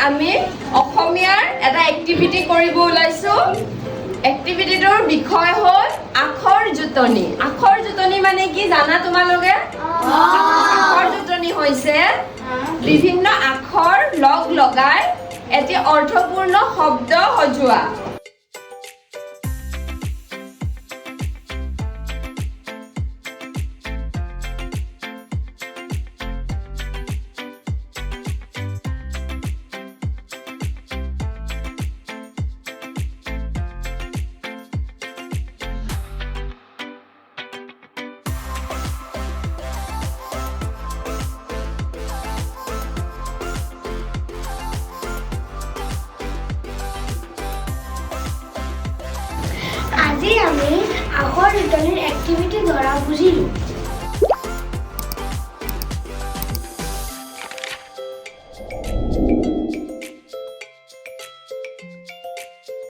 আমি অসমীয়াৰ এটা এক্টিভিটি কৰিব ওলাইছো এক্টিভিটিটোৰ বিষয় হ'ল আখৰ জুতনি আখৰ জুতনি মানে কি জানা তোমালোকে আখৰ জুতনি হৈছে বিভিন্ন আখৰ লগ লগাই এটি অৰ্থপূৰ্ণ শব্দ সজোৱা আজি আমি আখৰ জুতনিৰ এক্টিভিটি দ্বাৰা বুজিলোঁ